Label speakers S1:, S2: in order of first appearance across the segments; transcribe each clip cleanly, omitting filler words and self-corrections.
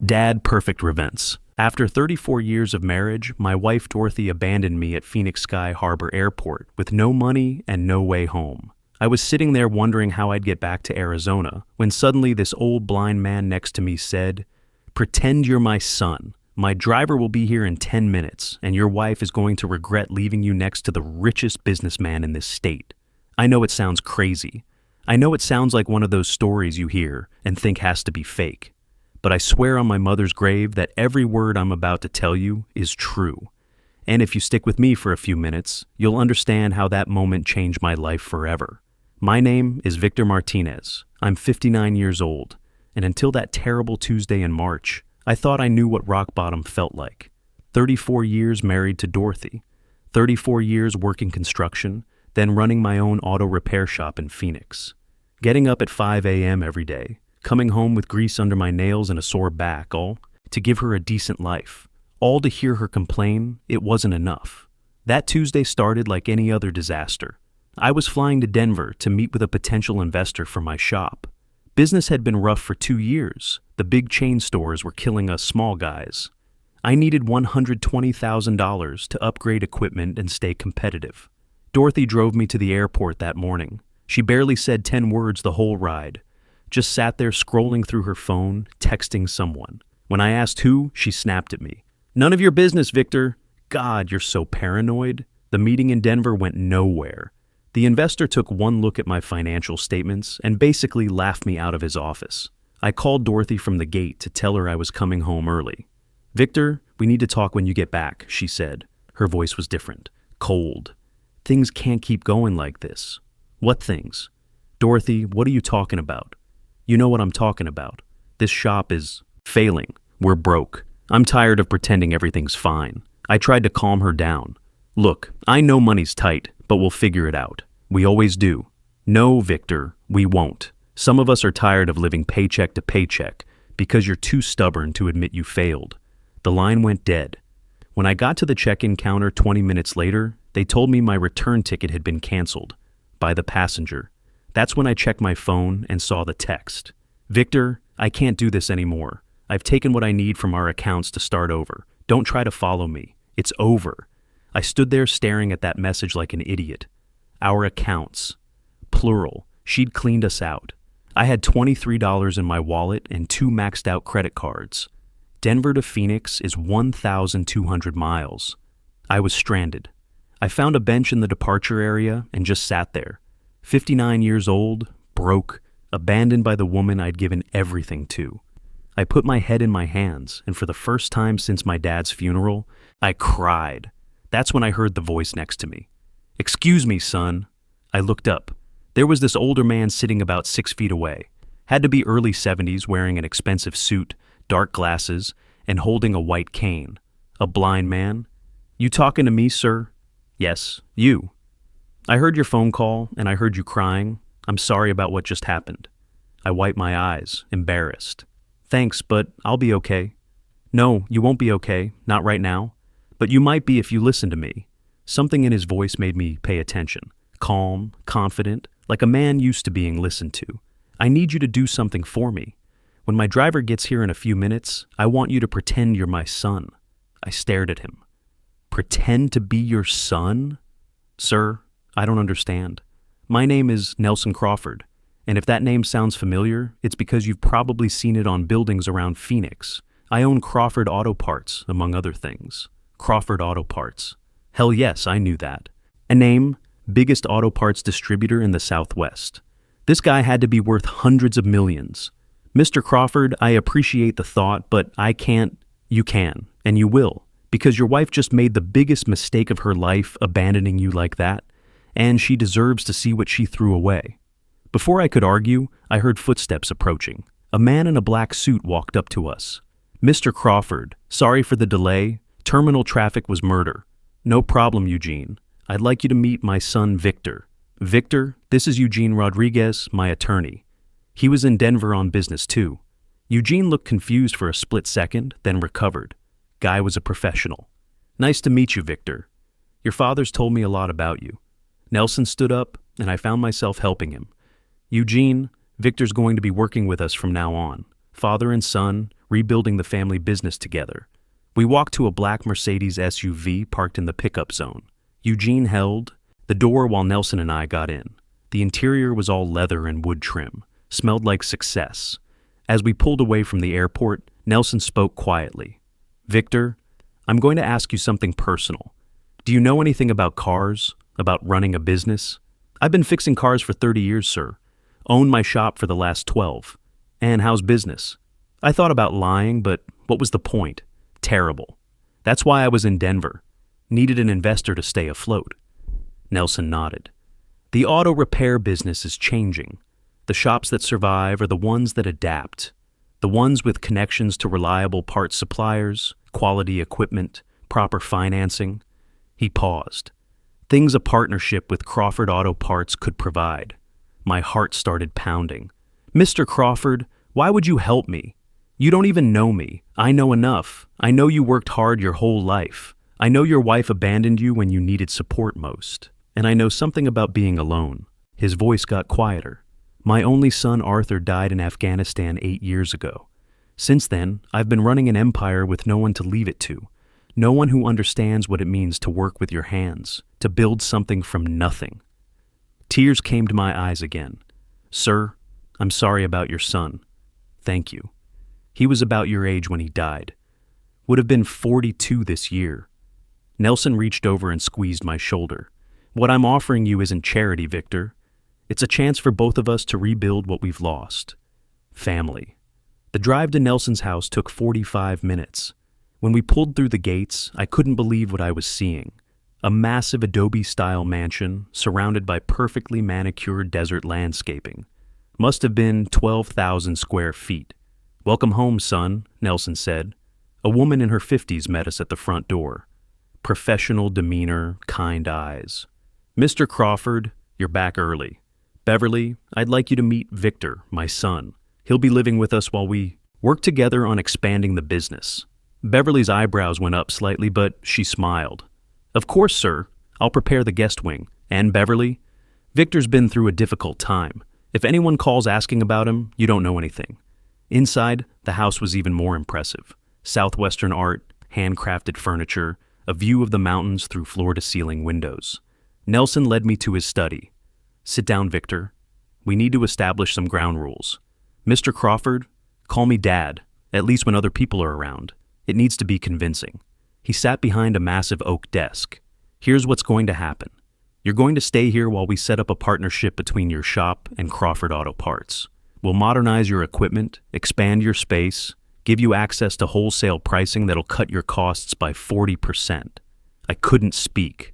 S1: Dad perfect events. After 34 years of marriage, my wife Dorothy abandoned me at Phoenix Sky Harbor Airport with no money and no way home. I was sitting there wondering how I'd get back to Arizona when suddenly this old blind man next to me said, "Pretend you're my son. My driver will be here in 10 minutes, and your wife is going to regret leaving you next to the richest businessman in this state." I know it sounds crazy. I know it sounds like one of those stories you hear and think has to be fake. But I swear on my mother's grave that every word I'm about to tell you is true. And if you stick with me for a few minutes, you'll understand how that moment changed my life forever. My name is Victor Martinez. I'm 59 years old, and until that terrible Tuesday in March, I thought I knew what rock bottom felt like. 34 years married to Dorothy, 34 years working construction, then running my own auto repair shop in Phoenix. Getting up at 5 a.m. every day, coming home with grease under my nails and a sore back, all to give her a decent life, all to hear her complain it wasn't enough. That Tuesday started like any other disaster. I was flying to Denver to meet with a potential investor for my shop. Business had been rough for 2 years. The big chain stores were killing us small guys. I needed $120,000 to upgrade equipment and stay competitive. Dorothy drove me to the airport that morning. She barely said 10 words the whole ride. Just sat there scrolling through her phone, texting someone. When I asked who, she snapped at me. "None of your business, Victor." God, you're so paranoid. The meeting in Denver went nowhere. The investor took one look at my financial statements and basically laughed me out of his office. I called Dorothy from the gate to tell her I was coming home early. "Victor, we need to talk when you get back," she said. Her voice was different, cold. "Things can't keep going like this." "What things?" "Dorothy, what are you talking about?" "You know what I'm talking about. This shop is failing. We're broke. I'm tired of pretending everything's fine." I tried to calm her down. "Look, I know money's tight, but we'll figure it out. We always do." "No, Victor, we won't. Some of us are tired of living paycheck to paycheck because you're too stubborn to admit you failed." The line went dead. When I got to the check-in counter 20 minutes later, they told me my return ticket had been canceled by the passenger. That's when I checked my phone and saw the text. "Victor, I can't do this anymore. I've taken what I need from our accounts to start over. Don't try to follow me. It's over." I stood there staring at that message like an idiot. Our accounts. Plural. She'd cleaned us out. I had $23 in my wallet and 2 maxed out credit cards. Denver to Phoenix is 1,200 miles. I was stranded. I found a bench in the departure area and just sat there. 59 years old, broke, abandoned by the woman I'd given everything to. I put my head in my hands, and for the first time since my dad's funeral, I cried. That's when I heard the voice next to me. "Excuse me, son." I looked up. There was this older man sitting about 6 feet away. Had to be early 70s, wearing an expensive suit, dark glasses, and holding a white cane. A blind man. "You talking to me, sir?" "Yes, you." "I heard your phone call, and I heard you crying. I'm sorry about what just happened." I wiped my eyes, embarrassed. "Thanks, but I'll be okay." "No, you won't be okay, not right now. But you might be if you listen to me." Something in his voice made me pay attention. Calm, confident, like a man used to being listened to. "I need you to do something for me. When my driver gets here in a few minutes, I want you to pretend you're my son." I stared at him. "Pretend to be your son?" "Sir, I don't understand. My name is Nelson Crawford, and if that name sounds familiar, it's because you've probably seen it on buildings around Phoenix. I own Crawford Auto Parts, among other things." Crawford Auto Parts. Hell yes, I knew that. A name, biggest auto parts distributor in the Southwest. This guy had to be worth hundreds of millions. "Mr. Crawford, I appreciate the thought, but I can't." "You can, and you will, because your wife just made the biggest mistake of her life abandoning you like that, and she deserves to see what she threw away." Before I could argue, I heard footsteps approaching. A man in a black suit walked up to us. "Mr. Crawford, sorry for the delay. Terminal traffic was murder." "No problem, Eugene. I'd like you to meet my son, Victor." "Victor, this is Eugene Rodriguez, my attorney." He was in Denver on business too. Eugene looked confused for a split second, then recovered. Guy was a professional. "Nice to meet you, Victor. Your father's told me a lot about you." Nelson stood up, and I found myself helping him. "Eugene, Victor's going to be working with us from now on. Father and son, rebuilding the family business together. We walked to a black Mercedes SUV parked in the pickup zone. Eugene held the door while Nelson and I got in. The interior was all leather and wood trim, smelled like success. As we pulled away from the airport, Nelson spoke quietly. "Victor, I'm going to ask you something personal. Do you know anything about cars? About running a business?" "I've been fixing cars for 30 years, sir. Owned my shop for the last 12. "And how's business?" I thought about lying, but what was the point? Terrible. That's why I was in Denver. Needed an investor to stay afloat. Nelson nodded. "The auto repair business is changing. The shops that survive are the ones that adapt. The ones with connections to reliable parts suppliers, quality equipment, proper financing." He paused. Things a partnership with Crawford Auto Parts could provide. My heart started pounding. "Mr. Crawford, why would you help me? You don't even know me. I know enough. I know you worked hard your whole life. I know your wife abandoned you when you needed support most. And I know something about being alone." His voice got quieter. "My only son Arthur died in Afghanistan 8 years ago. Since then, I've been running an empire with no one to leave it to. No one who understands what it means to work with your hands, to build something from nothing." Tears came to my eyes again. "Sir, I'm sorry about your son. Thank you. He was about your age when he died. Would have been 42 this year." Nelson reached over and squeezed my shoulder. "What I'm offering you isn't charity, Victor. It's a chance for both of us to rebuild what we've lost. Family." The drive to Nelson's house took 45 minutes. When we pulled through the gates, I couldn't believe what I was seeing. A massive Adobe-style mansion surrounded by perfectly manicured desert landscaping. Must have been 12,000 square feet. "Welcome home, son," Nelson said. A woman in her 50s met us at the front door. Professional demeanor, kind eyes. "Mr. Crawford, you're back early. Beverly, I'd like you to meet Victor, my son. He'll be living with us while we work together on expanding the business." Beverly's eyebrows went up slightly, but she smiled. "Of course, sir. I'll prepare the guest wing. And Beverly, Victor's been through a difficult time. If anyone calls asking about him, you don't know anything." Inside, the house was even more impressive. Southwestern art, handcrafted furniture, a view of the mountains through floor-to-ceiling windows. Nelson led me to his study. "Sit down, Victor. We need to establish some ground rules. Mr. Crawford, call me Dad, at least when other people are around. It needs to be convincing." He sat behind a massive oak desk. "Here's what's going to happen. You're going to stay here while we set up a partnership between your shop and Crawford Auto Parts. We'll modernize your equipment, expand your space, give you access to wholesale pricing that'll cut your costs by 40%. I couldn't speak.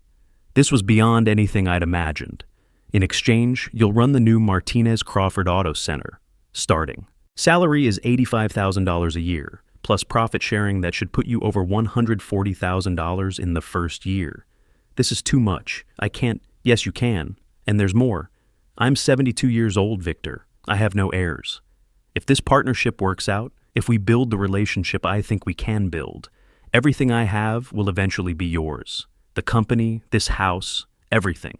S1: This was beyond anything I'd imagined. In exchange, you'll run the new Martinez Crawford Auto Center, starting. Salary is $85,000 a year, plus profit sharing that should put you over $140,000 in the first year. This is too much. I can't. Yes, you can. And there's more. I'm 72 years old, Victor. I have no heirs. If this partnership works out, if we build the relationship I think we can build, everything I have will eventually be yours. The company, this house, everything."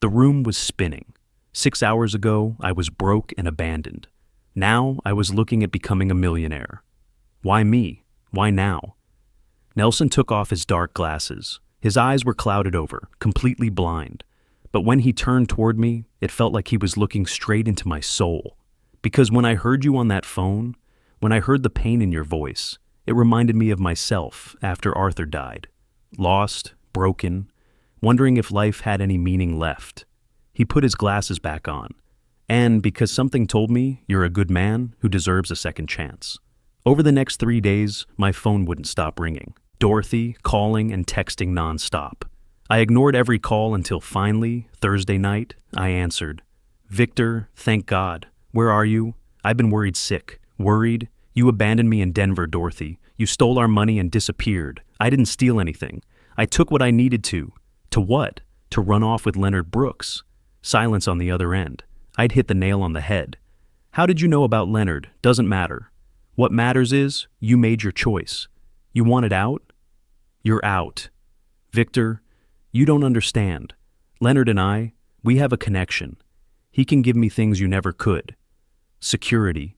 S1: The room was spinning. 6 hours ago, I was broke and abandoned. Now, I was looking at becoming a millionaire. Why me? Why now? Nelson took off his dark glasses. His eyes were clouded over, completely blind. But when he turned toward me, it felt like he was looking straight into my soul. Because when I heard you on that phone, when I heard the pain in your voice, it reminded me of myself after Arthur died. Lost, broken, wondering if life had any meaning left. He put his glasses back on. And because something told me you're a good man who deserves a second chance. Over the next 3 days, my phone wouldn't stop ringing. Dorothy calling and texting nonstop. I ignored every call until finally, Thursday night, I answered. "Victor, thank God. Where are you? I've been worried sick. Worried? You abandoned me in Denver, Dorothy. You stole our money and disappeared. I didn't steal anything. I took what I needed to. To what? To run off with Leonard Brooks." Silence on the other end. I'd hit the nail on the head. "How did you know about Leonard? Doesn't matter. What matters is, you made your choice. You wanted out? You're out. Victor, you don't understand. Leonard and I, we have a connection. He can give me things you never could. Security.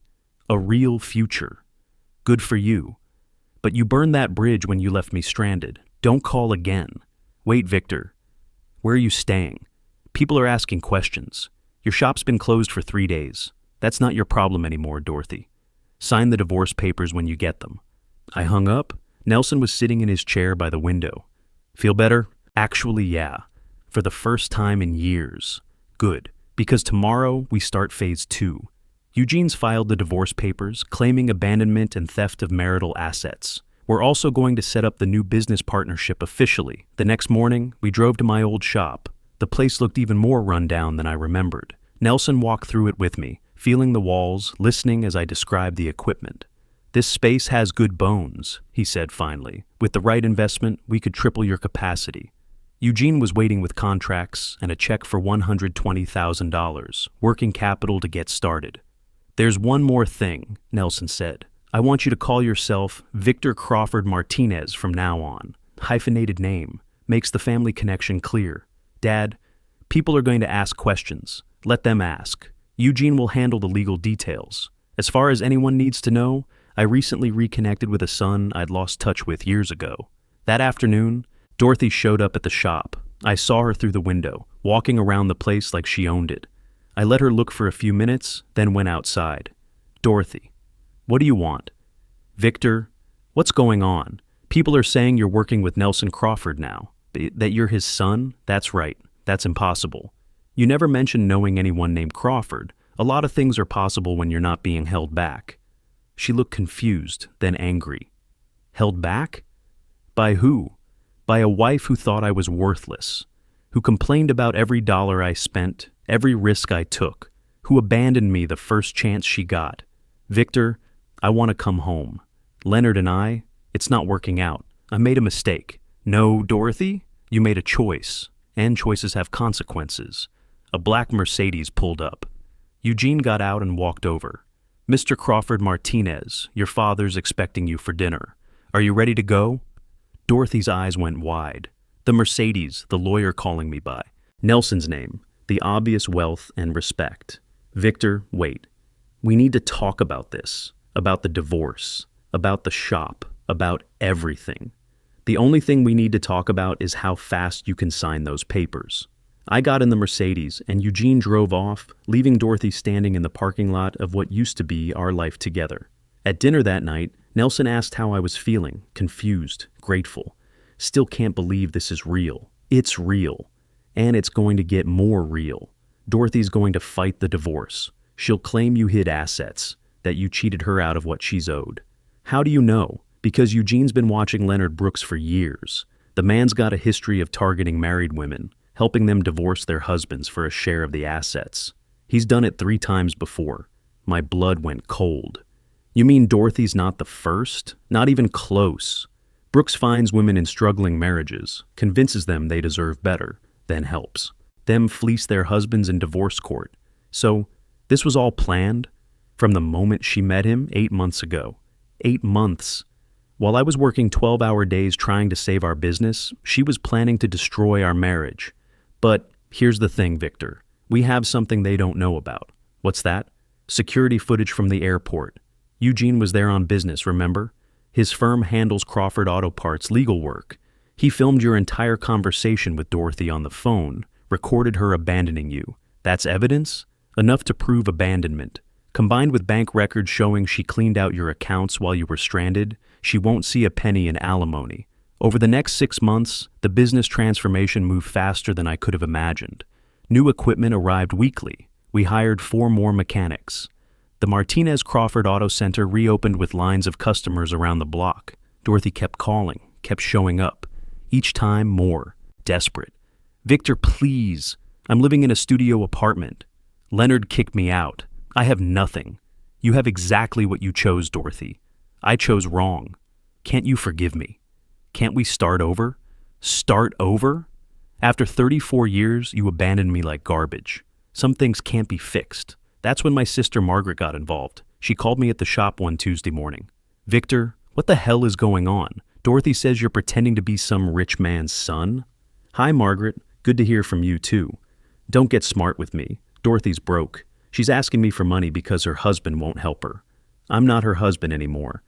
S1: A real future. Good for you. But you burned that bridge when you left me stranded. Don't call again. Wait, Victor. Where are you staying? People are asking questions. Your shop's been closed for 3 days. That's not your problem anymore, Dorothy. Sign the divorce papers when you get them. I hung up. Nelson was sitting in his chair by the window. Feel better? Actually, yeah. For the first time in years. Good, because tomorrow we start phase 2. Eugene's filed the divorce papers, claiming abandonment and theft of marital assets. We're also going to set up the new business partnership officially. The next morning, we drove to my old shop. The place looked even more run down than I remembered. Nelson walked through it with me, feeling the walls, listening as I described the equipment. This space has good bones, he said finally. With the right investment, we could triple your capacity. Eugene was waiting with contracts and a check for $120,000, working capital to get started. There's one more thing, Nelson said. I want you to call yourself Victor Crawford Martinez from now on. Hyphenated name. Makes the family connection clear. Dad, people are going to ask questions. Let them ask. Eugene will handle the legal details. As far as anyone needs to know, I recently reconnected with a son I'd lost touch with years ago. That afternoon, Dorothy showed up at the shop. I saw her through the window, walking around the place like she owned it. I let her look for a few minutes, then went outside. Dorothy, what do you want? Victor, what's going on? People are saying you're working with Nelson Crawford now. That you're his son? That's right. That's impossible. You never mentioned knowing anyone named Crawford. A lot of things are possible when you're not being held back. She looked confused, then angry. Held back? By who? By a wife who thought I was worthless, who complained about every dollar I spent, every risk I took, who abandoned me the first chance she got. Victor, I want to come home. Leonard and I, it's not working out. I made a mistake. No, Dorothy, you made a choice, and choices have consequences. A black Mercedes pulled up. Eugene got out and walked over. Mr. Crawford Martinez, your father's expecting you for dinner. Are you ready to go? Dorothy's eyes went wide. The Mercedes, the lawyer calling me by. Nelson's name, the obvious wealth and respect. Victor, wait. We need to talk about this, about the divorce, about the shop, about everything. The only thing we need to talk about is how fast you can sign those papers. I got in the Mercedes, and Eugene drove off, leaving Dorothy standing in the parking lot of what used to be our life together. At dinner that night, Nelson asked how I was feeling, confused, grateful. Still can't believe this is real. It's real. And it's going to get more real. Dorothy's going to fight the divorce. She'll claim you hid assets, that you cheated her out of what she's owed. How do you know? Because Eugene's been watching Leonard Brooks for years. The man's got a history of targeting married women, helping them divorce their husbands for a share of the assets. He's done it 3 times before. My blood went cold. You mean Dorothy's not the first? Not even close. Brooks finds women in struggling marriages, convinces them they deserve better, then helps. Them fleece their husbands in divorce court. So, this was all planned? From the moment she met him 8 months ago. 8 months. While I was working 12-hour days trying to save our business, she was planning to destroy our marriage. But here's the thing, Victor. We have something they don't know about. What's that? Security footage from the airport. Eugene was there on business, remember? His firm handles Crawford Auto Parts legal work. He filmed your entire conversation with Dorothy on the phone, recorded her abandoning you. That's evidence? Enough to prove abandonment. Combined with bank records showing she cleaned out your accounts while you were stranded, she won't see a penny in alimony. Over the next 6 months, the business transformation moved faster than I could have imagined. New equipment arrived weekly. We hired 4 more mechanics. The Martinez Crawford Auto Center reopened with lines of customers around the block. Dorothy kept calling, kept showing up. Each time more, desperate. Victor, please. I'm living in a studio apartment. Leonard kicked me out. I have nothing. You have exactly what you chose, Dorothy. I chose wrong. Can't you forgive me? Can't we start over? Start over? After 34 years, you abandoned me like garbage. Some things can't be fixed. That's when my sister Margaret got involved. She called me at the shop one Tuesday morning. Victor, what the hell is going on? Dorothy says you're pretending to be some rich man's son? Hi, Margaret. Good to hear from you, too. Don't get smart with me. Dorothy's broke. She's asking me for money because her husband won't help her. I'm not her husband anymore.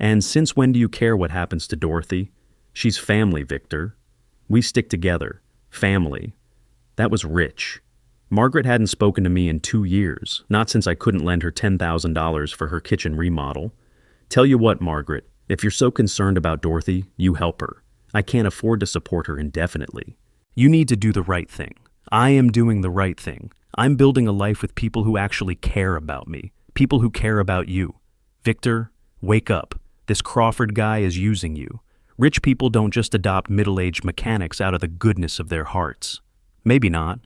S1: And since when do you care what happens to Dorothy? She's family, Victor. We stick together. Family. That was rich. Margaret hadn't spoken to me in 2 years, not since I couldn't lend her $10,000 for her kitchen remodel. Tell you what, Margaret, if you're so concerned about Dorothy, you help her. I can't afford to support her indefinitely. You need to do the right thing. I am doing the right thing. I'm building a life with people who actually care about me, people who care about you. Victor, wake up. This Crawford guy is using you. Rich people don't just adopt middle-aged mechanics out of the goodness of their hearts. Maybe not,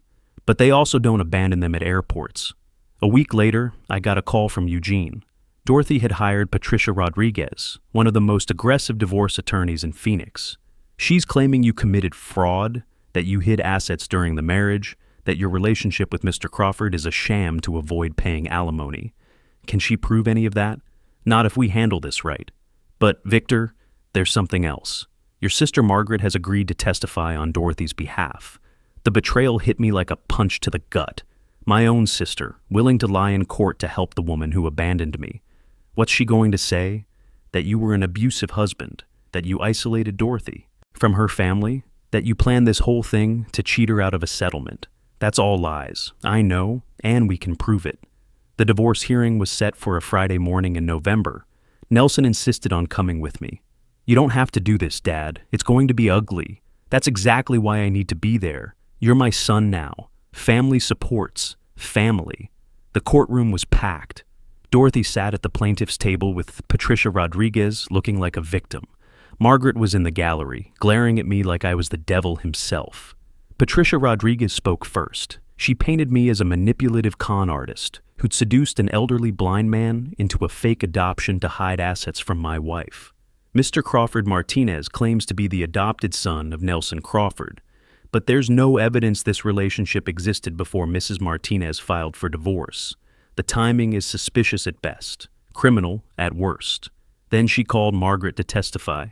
S1: but they also don't abandon them at airports. A week later, I got a call from Eugene. Dorothy had hired Patricia Rodriguez, one of the most aggressive divorce attorneys in Phoenix. She's claiming you committed fraud, that you hid assets during the marriage, that your relationship with Mr. Crawford is a sham to avoid paying alimony. Can she prove any of that? Not if we handle this right. But, Victor, there's something else. Your sister Margaret has agreed to testify on Dorothy's behalf. The betrayal hit me like a punch to the gut. My own sister, willing to lie in court to help the woman who abandoned me. What's she going to say? That you were an abusive husband, that you isolated Dorothy from her family, that you planned this whole thing to cheat her out of a settlement. That's all lies. I know, and we can prove it. The divorce hearing was set for a Friday morning in November. Nelson insisted on coming with me. You don't have to do this, Dad. It's going to be ugly. That's exactly why I need to be there. You're my son now. Family supports. Family. The courtroom was packed. Dorothy sat at the plaintiff's table with Patricia Rodriguez looking like a victim. Margaret was in the gallery, glaring at me like I was the devil himself. Patricia Rodriguez spoke first. She painted me as a manipulative con artist who'd seduced an elderly blind man into a fake adoption to hide assets from my wife. Mr. Crawford Martinez claims to be the adopted son of Nelson Crawford, but there's no evidence this relationship existed before Mrs. Martinez filed for divorce. The timing is suspicious at best, criminal at worst. Then she called Margaret to testify.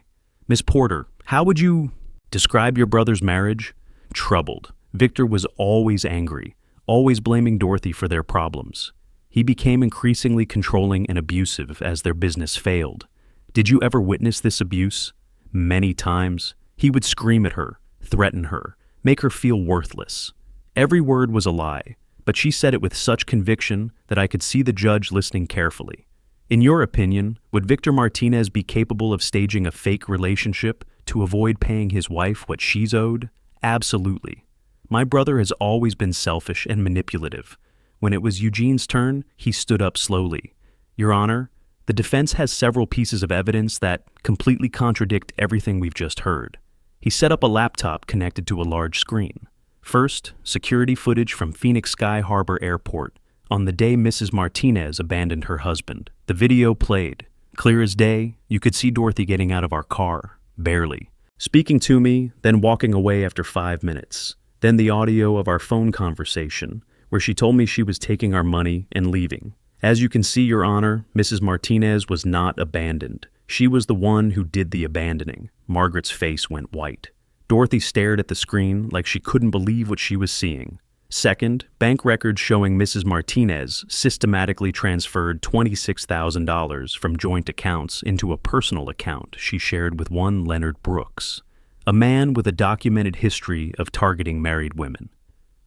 S1: Miss Porter, how would you describe your brother's marriage? Troubled. Victor was always angry, always blaming Dorothy for their problems. He became increasingly controlling and abusive as their business failed. Did you ever witness this abuse? Many times. He would scream at her, threaten her, make her feel worthless. Every word was a lie, but she said it with such conviction that I could see the judge listening carefully. In your opinion, would Victor Martinez be capable of staging a fake relationship to avoid paying his wife what she's owed? Absolutely. My brother has always been selfish and manipulative. When it was Eugene's turn, he stood up slowly. Your Honor, the defense has several pieces of evidence that completely contradict everything we've just heard. He set up a laptop connected to a large screen. First, security footage from Phoenix Sky Harbor Airport on the day Mrs. Martinez abandoned her husband. The video played. Clear as day, you could see Dorothy getting out of our car, barely. Speaking to me, then walking away after 5 minutes. Then the audio of our phone conversation, where she told me she was taking our money and leaving. As you can see, Your Honor, Mrs. Martinez was not abandoned. She was the one who did the abandoning. Margaret's face went white. Dorothy stared at the screen like she couldn't believe what she was seeing. Second, bank records showing Mrs. Martinez systematically transferred $26,000 from joint accounts into a personal account she shared with one Leonard Brooks, a man with a documented history of targeting married women.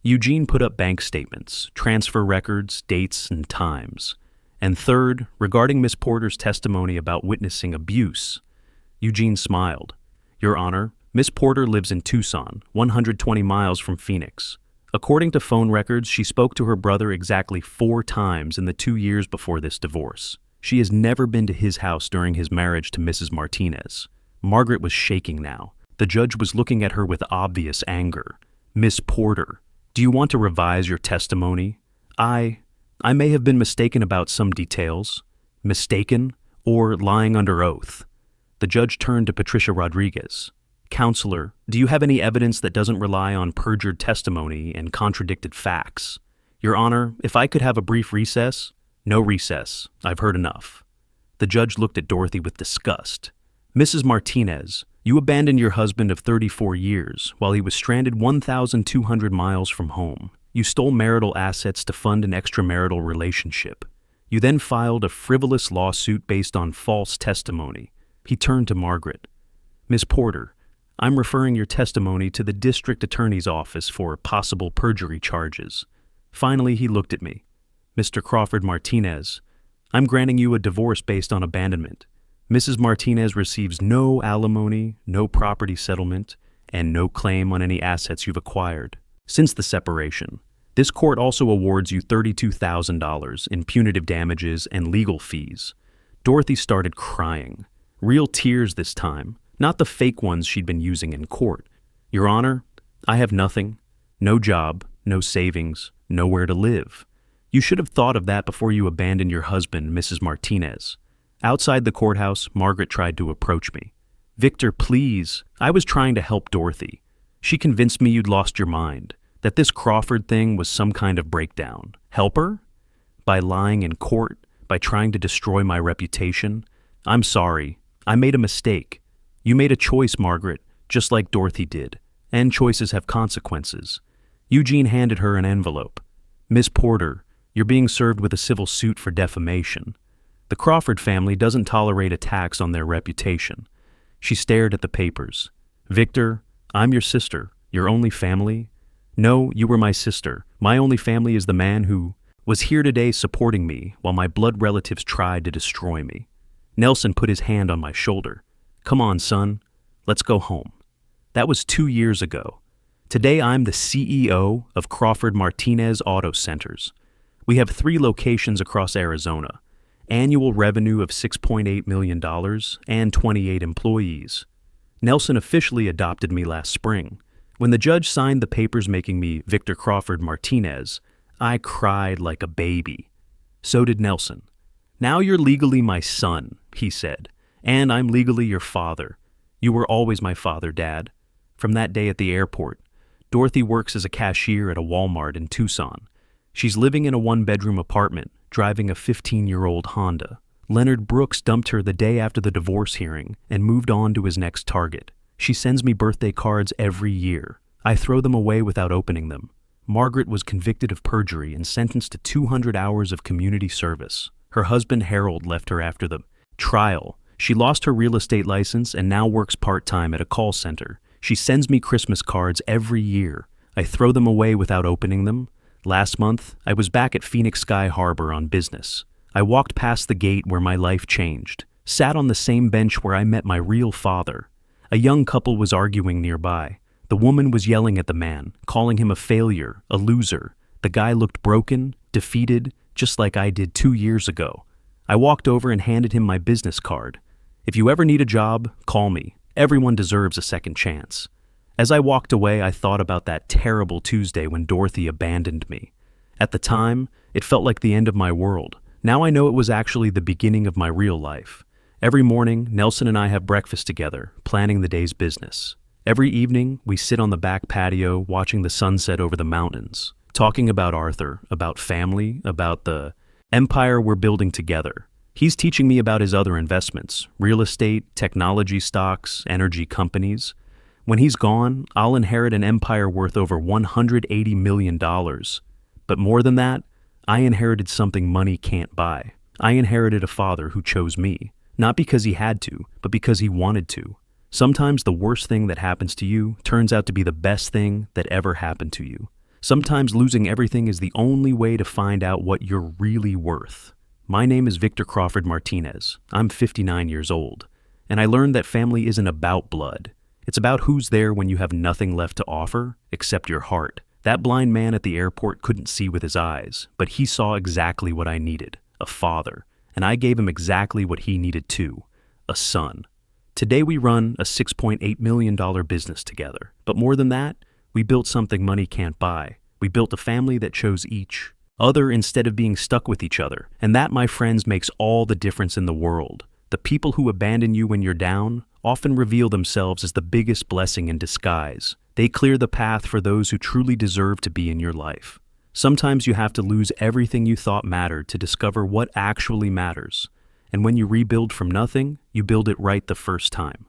S1: Eugene put up bank statements, transfer records, dates, and times. And third, regarding Miss Porter's testimony about witnessing abuse, Eugene smiled. Your Honor, Miss Porter lives in Tucson, 120 miles from Phoenix. According to phone records, she spoke to her brother exactly 4 times in the 2 years before this divorce. She has never been to his house during his marriage to Mrs. Martinez. Margaret was shaking now. The judge was looking at her with obvious anger. Miss Porter, do you want to revise your testimony? I may have been mistaken about some details. Mistaken or lying under oath. The judge turned to Patricia Rodriguez. Counselor, do you have any evidence that doesn't rely on perjured testimony and contradicted facts? Your Honor, if I could have a brief recess? No recess. I've heard enough. The judge looked at Dorothy with disgust. Mrs. Martinez, you abandoned your husband of 34 years while he was stranded 1,200 miles from home. You stole marital assets to fund an extramarital relationship. You then filed a frivolous lawsuit based on false testimony. He turned to Margaret. "Miss Porter, I'm referring your testimony to the district attorney's office for possible perjury charges." Finally, he looked at me. "Mr. Crawford Martinez, I'm granting you a divorce based on abandonment. Mrs. Martinez receives no alimony, no property settlement, and no claim on any assets you've acquired since the separation. This court also awards you $32,000 in punitive damages and legal fees." Dorothy started crying. Real tears this time, not the fake ones she'd been using in court. "Your Honor, I have nothing. No job, no savings, nowhere to live. You should have thought of that before you abandoned your husband, Mrs. Martinez." Outside the courthouse, Margaret tried to approach me. "Victor, please." I was trying to help Dorothy. "She convinced me you'd lost your mind, that this Crawford thing was some kind of breakdown." Help her? By lying in court? By trying to destroy my reputation? "I'm sorry. I made a mistake. You made a choice, Margaret, just like Dorothy did. And choices have consequences." Eugene handed her an envelope. "Miss Porter, you're being served with a civil suit for defamation. The Crawford family doesn't tolerate attacks on their reputation." She stared at the papers. "Victor, I'm your sister, your only family." "No, you were my sister. My only family is the man who was here today supporting me while my blood relatives tried to destroy me." Nelson put his hand on my shoulder. "Come on, son. Let's go home." That was 2 years ago. Today I'm the CEO of Crawford Martinez Auto Centers. We have 3 locations across Arizona, annual revenue of $6.8 million, and 28 employees. Nelson officially adopted me last spring. When the judge signed the papers making me Victor Crawford Martinez, I cried like a baby. So did Nelson. "Now you're legally my son," he said, "and I'm legally your father. You were always my father, Dad." From that day at the airport, Dorothy works as a cashier at a Walmart in Tucson. She's living in a 1-bedroom apartment, driving a 15-year-old Honda. Leonard Brooks dumped her the day after the divorce hearing and moved on to his next target. She sends me birthday cards every year. I throw them away without opening them. Margaret was convicted of perjury and sentenced to 200 hours of community service. Her husband Harold left her after the trial. She lost her real estate license and now works part-time at a call center. She sends me Christmas cards every year. I throw them away without opening them. Last month, I was back at Phoenix Sky Harbor on business. I walked past the gate where my life changed, sat on the same bench where I met my real father. A young couple was arguing nearby. The woman was yelling at the man, calling him a failure, a loser. The guy looked broken, defeated, just like I did 2 years ago. I walked over and handed him my business card. "If you ever need a job, call me. Everyone deserves a second chance." As I walked away, I thought about that terrible Tuesday when Dorothy abandoned me. At the time, it felt like the end of my world. Now I know it was actually the beginning of my real life. Every morning, Nelson and I have breakfast together, planning the day's business. Every evening, we sit on the back patio watching the sunset over the mountains, talking about Arthur, about family, about the empire we're building together. He's teaching me about his other investments, real estate, technology stocks, energy companies. When he's gone, I'll inherit an empire worth over $180 million. But more than that, I inherited something money can't buy. I inherited a father who chose me, not because he had to, but because he wanted to. Sometimes the worst thing that happens to you turns out to be the best thing that ever happened to you. Sometimes losing everything is the only way to find out what you're really worth. My name is Victor Crawford Martinez. I'm 59 years old, and I learned that family isn't about blood. It's about who's there when you have nothing left to offer except your heart. That blind man at the airport couldn't see with his eyes, but he saw exactly what I needed, a father, and I gave him exactly what he needed too, a son. Today we run a $6.8 million business together, but more than that, we built something money can't buy. We built a family that chose each other instead of being stuck with each other, and that, my friends, makes all the difference in the world. The people who abandon you when you're down often reveal themselves as the biggest blessing in disguise. They clear the path for those who truly deserve to be in your life. Sometimes you have to lose everything you thought mattered to discover what actually matters. And when you rebuild from nothing, you build it right the first time.